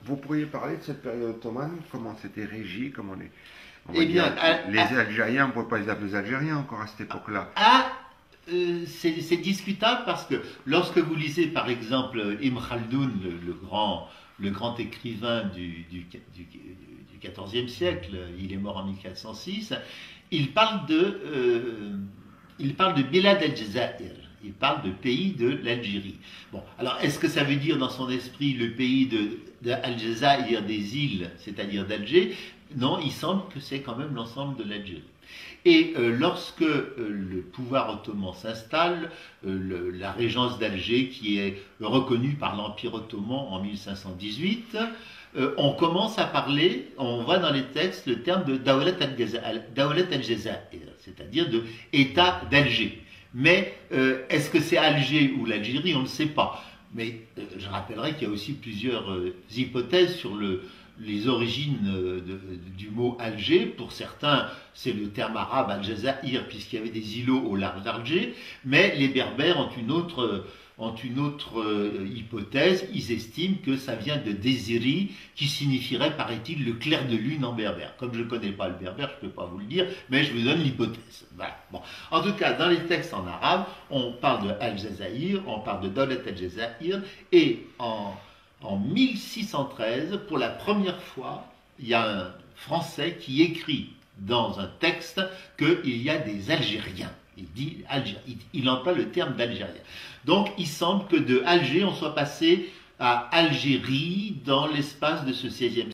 vous pourriez parler de cette période ottomane, comment c'était régi, comment on va Eh bien, dire, les Algériens, on ne pourrait pas les appeler les Algériens encore à cette époque-là. à c'est discutable parce que lorsque vous lisez par exemple Ibn Khaldoun, le grand écrivain du XIVe siècle, il est mort en 1406, il parle de Bilad el-Jazair, il parle de pays de l'Algérie. Bon, alors est-ce que ça veut dire dans son esprit le pays de Al-Jazair, des îles, c'est-à-dire d'Alger? Non, il semble que c'est quand même l'ensemble de l'Algérie. Et lorsque le pouvoir ottoman s'installe, la régence d'Alger, qui est reconnue par l'Empire ottoman en 1518, on commence à parler, on voit dans les textes le terme de Dawlat al-Jazair, c'est-à-dire de État d'Alger. Mais est-ce que c'est Alger ou l'Algérie? On ne le sait pas. Mais je rappellerai qu'il y a aussi plusieurs hypothèses sur les origines du mot Alger. Pour certains, c'est le terme arabe Al-Jazair, puisqu'il y avait des îlots au large d'Alger, mais les Berbères ont une autre hypothèse. Ils estiment que ça vient de Désiri, qui signifierait, paraît-il, le clair de lune en berbère. Comme je ne connais pas le berbère, je ne peux pas vous le dire, mais je vous donne l'hypothèse. Voilà. Bon. En tout cas, dans les textes en arabe, on parle de Al-Jazair, on parle de Dawlat al-Jazair, et en 1613, pour la première fois, il y a un Français qui écrit dans un texte qu'il y a des Algériens. Il emploie le terme d'Algérien. Donc il semble que de Alger, on soit passé à Algérie dans l'espace de ce 16e siècle.